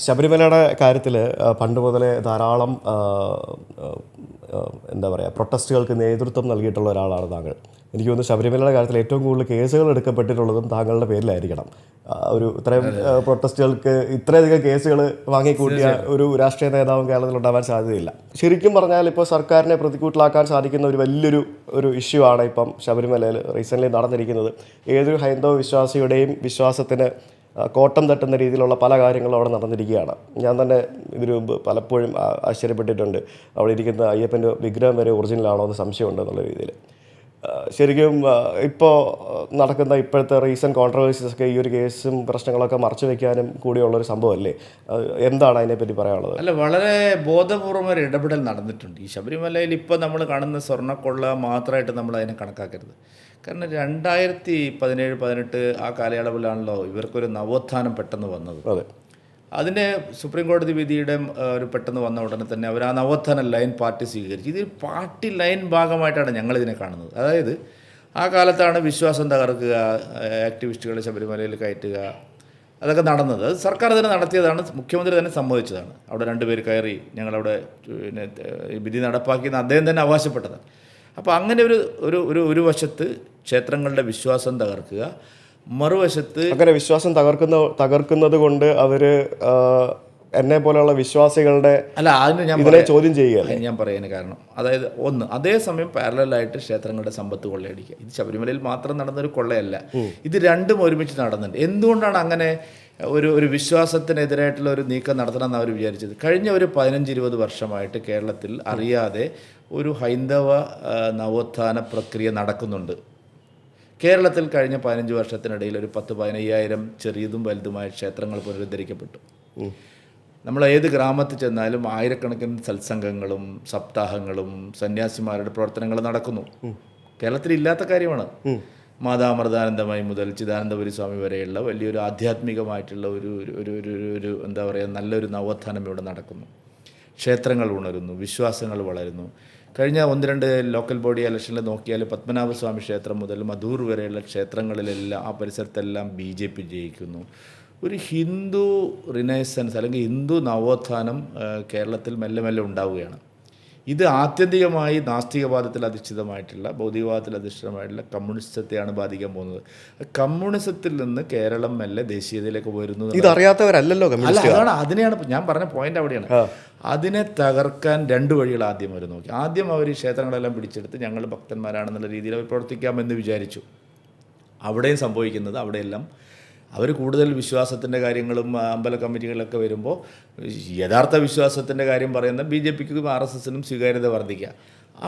ശബരിമലയുടെ കാര്യത്തിൽ പണ്ട് മുതലേ ധാരാളം എന്താ പറയുക പ്രൊട്ടസ്റ്റുകൾക്ക് നേതൃത്വം നൽകിയിട്ടുള്ള ഒരാളാണ് താങ്കൾ. എനിക്ക് തോന്നുന്നു ശബരിമലയുടെ കാര്യത്തിൽ ഏറ്റവും കൂടുതൽ കേസുകൾ എടുക്കപ്പെട്ടിട്ടുള്ളതും താങ്കളുടെ പേരിലായിരിക്കണം. ഇത്രയും പ്രൊട്ടസ്റ്റുകൾക്ക് ഇത്രയധികം കേസുകൾ വാങ്ങിക്കൂട്ടിയ ഒരു രാഷ്ട്രീയ നേതാവും കേരളത്തിലുണ്ടാവാൻ സാധ്യതയില്ല. ശരിക്കും പറഞ്ഞാൽ ഇപ്പോൾ സർക്കാരിനെ പ്രതികൂട്ടിലാക്കാൻ സാധിക്കുന്ന ഒരു വലിയൊരു ഇഷ്യൂ ആണ് ഇപ്പം ശബരിമലയിൽ റീസെൻ്റ്ലി നടന്നിരിക്കുന്നത്. ഏതൊരു ഹൈന്ദവ വിശ്വാസിയുടെയും വിശ്വാസത്തിന് കോട്ടം തട്ടുന്ന രീതിയിലുള്ള പല കാര്യങ്ങളും അവിടെ നടന്നിരിക്കുകയാണ്. ഞാൻ തന്നെ ഇതിനു മുമ്പ് പലപ്പോഴും ആശ്ചര്യപ്പെട്ടിട്ടുണ്ട്. അവിടെ ഇരിക്കുന്ന അയ്യപ്പൻ്റെ വിഗ്രഹം വരെ ഒറിജിനലാണോ എന്ന് സംശയമുണ്ട് എന്നുള്ള രീതിയിൽ. ശരിക്കും ഇപ്പോൾ നടക്കുന്ന ഇപ്പോഴത്തെ റീസെൻറ്റ് കോൺട്രവേഴ്സീസൊക്കെ ഈ ഒരു കേസും പ്രശ്നങ്ങളൊക്കെ മറച്ചു വയ്ക്കാനും കൂടിയുള്ളൊരു സംഭവമല്ലേ? എന്താണ് അതിനെപ്പറ്റി പറയാനുള്ളത്? അല്ല, വളരെ ബോധപൂർവം ഒരു ഇടപെടൽ നടന്നിട്ടുണ്ട്. ഈ ശബരിമലയിൽ ഇപ്പോൾ നമ്മൾ കാണുന്ന സ്വർണ്ണക്കൊള്ള മാത്രമായിട്ട് നമ്മൾ അതിനെ കണക്കാക്കരുത്. കാരണം 2017-18 ആ കാലയളവിലാണല്ലോ ഇവർക്കൊരു നവോത്ഥാനം പെട്ടെന്ന് വന്നത്. അതെ, അതിൻ്റെ സുപ്രീം കോടതി വിധിയുടെ ഒരു പെട്ടെന്ന് വന്ന ഉടനെ തന്നെ അവർ ആ നവോത്ഥാന ലൈൻ പാർട്ടി സ്വീകരിച്ചു. ഇത് പാർട്ടി ലൈൻ ഭാഗമായിട്ടാണ് ഞങ്ങളിതിനെ കാണുന്നത്. അതായത് ആ കാലത്താണ് വിശ്വാസം തകർക്കുക, ആക്ടിവിസ്റ്റുകളെ ശബരിമലയിൽ കയറ്റുക, അതൊക്കെ നടന്നത്. അത് സർക്കാർ തന്നെ നടത്തിയതാണ്, മുഖ്യമന്ത്രി തന്നെ സമ്മതിച്ചതാണ്. അവിടെ 2 പേര് കയറി ഞങ്ങളവിടെ പിന്നെ വിധി നടപ്പാക്കിയെന്ന് അദ്ദേഹം തന്നെ അവകാശപ്പെട്ടതാണ്. അപ്പോൾ അങ്ങനെ ഒരു വശത്ത് ക്ഷേത്രങ്ങളുടെ വിശ്വാസം തകർക്കുക, മറുവശത്ത് അങ്ങനെ വിശ്വാസം തകർക്കുന്നത് കൊണ്ട് അവർ എന്നെ പോലെയുള്ള വിശ്വാസികളുടെ അല്ല അതിന് ഞാൻ ചോദ്യം ചെയ്യുക ഞാൻ പറയാൻ കാരണം, അതായത് ഒന്ന്, അതേസമയം പാരലായിട്ട് ക്ഷേത്രങ്ങളുടെ സമ്പത്ത് കൊള്ളയടിക്കുക. ഇത് ശബരിമലയിൽ മാത്രം നടന്നൊരു കൊള്ളയല്ല, ഇത് രണ്ടും ഒരുമിച്ച് നടന്നുണ്ട്. എന്തുകൊണ്ടാണ് അങ്ങനെ ഒരു വിശ്വാസത്തിനെതിരായിട്ടുള്ള ഒരു നീക്കം നടത്തണമെന്ന് അവർ വിചാരിച്ചത്? കഴിഞ്ഞ ഒരു 15-20 വർഷമായിട്ട് കേരളത്തിൽ അറിയാതെ ഒരു ഹൈന്ദവ നവോത്ഥാന പ്രക്രിയ നടക്കുന്നുണ്ട്. കേരളത്തിൽ കഴിഞ്ഞ 15 വർഷത്തിനിടയിൽ ഒരു 10-15,000 ചെറിയതും വലുതുമായ ക്ഷേത്രങ്ങൾ പുനരുദ്ധരിക്കപ്പെട്ടു. നമ്മൾ ഏത് ഗ്രാമത്തിൽ ചെന്നാലും ആയിരക്കണക്കിന് സത്സംഗങ്ങളും സപ്താഹങ്ങളും സന്യാസിമാരുടെ പ്രവർത്തനങ്ങളും നടക്കുന്നു. കേരളത്തിൽ ഇല്ലാത്ത കാര്യമാണ്. മാതാമൃതാനന്ദമയി മുതൽ ചിദാനന്ദപുരി സ്വാമി വരെയുള്ള വലിയൊരു ആധ്യാത്മികമായിട്ടുള്ള ഒരു എന്താ പറയുക, നല്ലൊരു നവോത്ഥാനം ഇവിടെ നടക്കുന്നു. ക്ഷേത്രങ്ങൾ ഉണരുന്നു, വിശ്വാസങ്ങൾ വളരുന്നു. കഴിഞ്ഞ 1-2 ലോക്കൽ ബോഡി ഇലക്ഷനിൽ നോക്കിയാൽ പത്മനാഭസ്വാമി ക്ഷേത്രം മുതൽ മധൂർ വരെയുള്ള ക്ഷേത്രങ്ങളിലെല്ലാം ആ പരിസരത്തെല്ലാം BJP ജയിക്കുന്നു. ഒരു ഹിന്ദു റിനൈസൻസ് അല്ലെങ്കിൽ ഹിന്ദു നവോത്ഥാനം കേരളത്തിൽ മെല്ലെ മെല്ലെ ഉണ്ടാവുകയാണ്. ഇത് ആത്യന്തികമായി നാസ്തികവാദത്തിൽ അധിഷ്ഠിതമായിട്ടുള്ള, ഭൗതികവാദത്തിൽ അധിഷ്ഠിതമായിട്ടുള്ള കമ്മ്യൂണിസത്തെയാണ് ബാധിക്കാൻ പോകുന്നത്. കമ്മ്യൂണിസത്തിൽ നിന്ന് കേരളം മെല്ലെ ദേശീയതയിലേക്ക് വരുന്നു. ഇതറിയാത്തവരല്ലോ. അതാണ്, അതിനെയാണ് ഞാൻ പറഞ്ഞ പോയിന്റ്. അവിടെയാണ് അതിനെ തകർക്കാൻ 2 വഴികൾ ആദ്യം അവർ നോക്കി. ആദ്യം അവർ ഈ ക്ഷേത്രങ്ങളെല്ലാം പിടിച്ചെടുത്ത് ഞങ്ങൾ ഭക്തന്മാരാണെന്നുള്ള രീതിയിൽ അവർ പ്രവർത്തിക്കാമെന്ന് വിചാരിച്ചു. അവിടെയും സംഭവിക്കുന്നത്, അവിടെയെല്ലാം അവർ കൂടുതൽ വിശ്വാസത്തിൻ്റെ കാര്യങ്ങളും അമ്പല കമ്മിറ്റികളിലൊക്കെ വരുമ്പോൾ യഥാർത്ഥ വിശ്വാസത്തിൻ്റെ കാര്യം പറയുന്ന BJPക്കും RSSനും സ്വീകാര്യത വർദ്ധിക്കുക.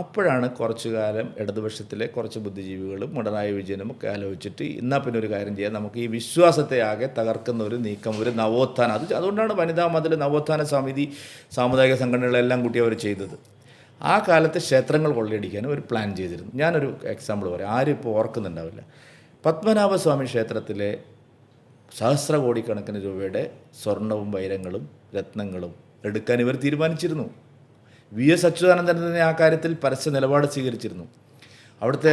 അപ്പോഴാണ് കുറച്ചു കാലം ഇടതുപക്ഷത്തിലെ കുറച്ച് ബുദ്ധിജീവികളും പിണറായി വിജയനും ഒക്കെ ആലോചിച്ചിട്ട് എന്നാൽ പിന്നെ ഒരു കാര്യം ചെയ്യാം, നമുക്ക് ഈ വിശ്വാസത്തെ ആകെ തകർക്കുന്ന ഒരു നീക്കം, ഒരു നവോത്ഥാനം, അതുകൊണ്ടാണ് വനിതാ മതിൽ, നവോത്ഥാന സമിതി, സാമുദായിക സംഘടനകളെല്ലാം കൂട്ടി അവർ ചെയ്തത്. ആ കാലത്ത് ക്ഷേത്രങ്ങൾ കൊള്ളയടിക്കാനും ഒരു പ്ലാൻ ചെയ്തിരുന്നു. ഞാനൊരു എക്സാമ്പിൾ പറയാം, ആരും ഇപ്പോൾ ഓർക്കുന്നുണ്ടാവില്ല. പത്മനാഭസ്വാമി ക്ഷേത്രത്തിലെ സഹസ്രകോടിക്കണക്കിന് രൂപയുടെ സ്വർണവും വൈരങ്ങളും രത്നങ്ങളും എടുക്കാൻ ഇവർ തീരുമാനിച്ചിരുന്നു. VS അച്യുതാനന്ദൻ തന്നെ ആ കാര്യത്തിൽ പരസ്യ നിലപാട് സ്വീകരിച്ചിരുന്നു. അവിടുത്തെ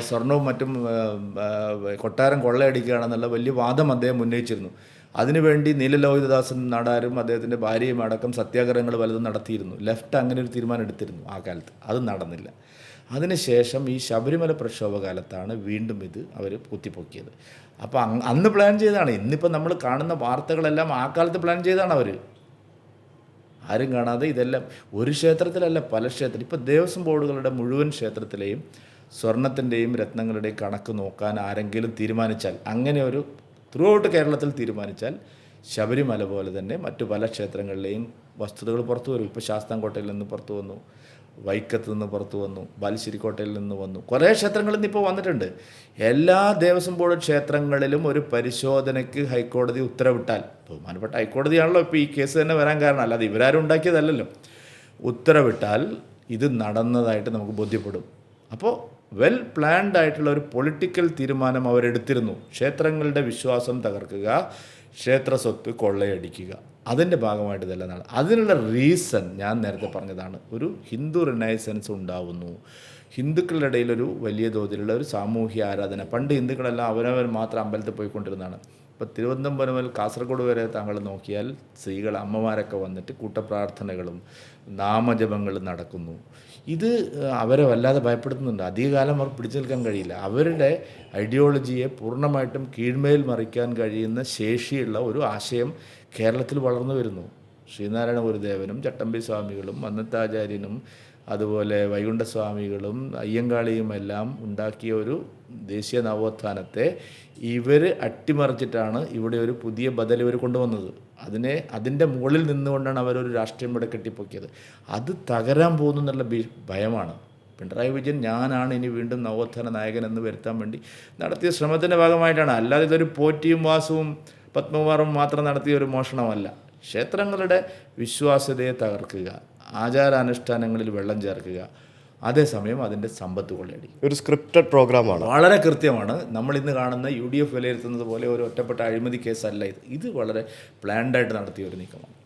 സ്വർണവും മറ്റും കൊട്ടാരം കൊള്ളയടിക്കുകയാണെന്നുള്ള വലിയ വാദം അദ്ദേഹം ഉന്നയിച്ചിരുന്നു. അതിനുവേണ്ടി നീലലോഹിതദാസൻ നാടാരും അദ്ദേഹത്തിൻ്റെ ഭാര്യയും അടക്കം സത്യാഗ്രഹങ്ങൾ പലതും നടത്തിയിരുന്നു. ലെഫ്റ്റ് അങ്ങനെ ഒരു തീരുമാനം എടുത്തിരുന്നു ആ കാലത്ത്. അത് നടന്നില്ല. അതിനുശേഷം ഈ ശബരിമല പ്രക്ഷോഭകാലത്താണ് വീണ്ടും ഇത് അവർ കുത്തിപ്പൊക്കിയത്. അപ്പോൾ അന്ന് പ്ലാൻ ചെയ്തതാണ്. ഇന്നിപ്പോൾ നമ്മൾ കാണുന്ന വാർത്തകളെല്ലാം ആ കാലത്ത് പ്ലാൻ ചെയ്താണ് അവർ. ആരും കാണാതെ ഇതെല്ലാം ഒരു ക്ഷേത്രത്തിലല്ല, പല ക്ഷേത്രം. ഇപ്പോൾ ദേവസ്വം ബോർഡുകളുടെ മുഴുവൻ ക്ഷേത്രത്തിലെയും സ്വർണത്തിൻ്റെയും രത്നങ്ങളുടെയും കണക്ക് നോക്കാൻ ആരെങ്കിലും തീരുമാനിച്ചാൽ, അങ്ങനെ ഒരു ത്രൂ ഔട്ട് കേരളത്തിൽ തീരുമാനിച്ചാൽ, ശബരിമല പോലെ തന്നെ മറ്റു പല ക്ഷേത്രങ്ങളിലെയും വസ്തുതകൾ പുറത്തു വരും. ഇപ്പോൾ ശാസ്താംകോട്ടയിൽ നിന്ന് പുറത്തു വന്നു, വൈക്കത്ത് നിന്ന് പുറത്തു വന്നു, ബാലുശ്ശേരിക്കോട്ടയിൽ നിന്ന് വന്നു, കുറേ ക്ഷേത്രങ്ങളിൽ നിന്ന് ഇപ്പോൾ വന്നിട്ടുണ്ട്. എല്ലാ ദേവസ്വം ബോർഡ് ക്ഷേത്രങ്ങളിലും ഒരു പരിശോധനയ്ക്ക് ഹൈക്കോടതി ഉത്തരവിട്ടാൽ, ബഹുമാനപ്പെട്ട ഹൈക്കോടതിയാണല്ലോ ഇപ്പോൾ ഈ കേസ് തന്നെ വരാൻ കാരണം, അല്ലാതെ ഇവരാരും ഉണ്ടാക്കിയതല്ലല്ലോ, ഉത്തരവിട്ടാൽ ഇത് നടന്നതായിട്ട് നമുക്ക് ബോധ്യപ്പെടും. അപ്പോൾ വെൽ പ്ലാൻഡ് ആയിട്ടുള്ള ഒരു പൊളിറ്റിക്കൽ തീരുമാനം അവരെടുത്തിരുന്നു. ക്ഷേത്രങ്ങളുടെ വിശ്വാസം തകർക്കുക, ക്ഷേത്ര സ്വത്ത് കൊള്ളയടിക്കുക, അതിൻ്റെ ഭാഗമായിട്ട് ഇതെല്ലാം നടന്നു. അതിനുള്ള റീസൺ ഞാൻ നേരത്തെ പറഞ്ഞതാണ്. ഒരു ഹിന്ദു റിനൈസൻസ് ഉണ്ടാവുന്നു, ഹിന്ദുക്കളുടെ ഇടയിലൊരു വലിയ തോതിലുള്ള ഒരു സാമൂഹ്യ ആരാധന. പണ്ട് ഹിന്ദുക്കളെല്ലാം അവരവർ മാത്രം അമ്പലത്തിൽ പോയിക്കൊണ്ടിരുന്നതാണ്. ഇപ്പോൾ തിരുവനന്തപുരം മുതൽ കാസർഗോഡ് വരെ താങ്കൾ നോക്കിയാൽ സ്ത്രീകൾ അമ്മമാരൊക്കെ വന്നിട്ട് കൂട്ടപ്രാർത്ഥനകളും നാമജപങ്ങളും നടക്കുന്നു. ഇത് അവരെ വല്ലാതെ ഭയപ്പെടുത്തുന്നുണ്ട്. അധികകാലം അവർ പിടിച്ചു നിൽക്കാൻ കഴിയില്ല. അവരുടെ ഐഡിയോളജിയെ പൂർണ്ണമായിട്ടും കീഴ്മേൽ മറിക്കാൻ കഴിയുന്ന ശേഷിയുള്ള ഒരു ആശയം കേരളത്തിൽ വളർന്നു വരുന്നു. ശ്രീനാരായണ ഗുരുദേവനും ചട്ടമ്പി സ്വാമികളും മന്നത്താചാര്യനും അതുപോലെ വൈകുണ്ഠസ്വാമികളും അയ്യങ്കാളിയുമെല്ലാം ഉണ്ടാക്കിയ ഒരു ദേശീയ നവോത്ഥാനത്തെ ഇവർ അട്ടിമറിച്ചിട്ടാണ് ഇവിടെ ഒരു പുതിയ ബദൽ ഇവർ കൊണ്ടുവന്നത്. അതിൻ്റെ മുകളിൽ നിന്നുകൊണ്ടാണ് അവരൊരു രാഷ്ട്രീയം ഇവിടെ കെട്ടിപ്പൊക്കിയത്. അത് തകരാൻ പോകുന്നു എന്നുള്ള ഭയമാണ്. പിണറായി വിജയൻ ഞാനാണ് ഇനി വീണ്ടും നവോത്ഥാന നായകൻ എന്ന് വരുത്താൻ വേണ്ടി നടത്തിയ ശ്രമത്തിൻ്റെ ഭാഗമായിട്ടാണ്. അല്ലാതെ ഇതൊരു പോറ്റിയും വാസുവും പത്മകുമാറും മാത്രം നടത്തിയ ഒരു മോഷണമല്ല. ക്ഷേത്രങ്ങളുടെ വിശ്വാസ്യതയെ തകർക്കുക, ആചാരാനുഷ്ഠാനങ്ങളിൽ വെള്ളം ചേർക്കുക, അതേസമയം അതിൻ്റെ സമ്പത്ത് കൊള്ളയടി. ഒരു സ്ക്രിപ്റ്റഡ് പ്രോഗ്രാമാണ്. വളരെ കൃത്യമാണ്. നമ്മൾ ഇന്ന് കാണുന്ന UDF വിലയിരുത്തുന്നത് പോലെ ഒരു ഒറ്റപ്പെട്ട അഴിമതി കേസല്ല ഇത്. ഇത് വളരെ പ്ലാൻഡായിട്ട് നടത്തിയ ഒരു നീക്കമാണ്.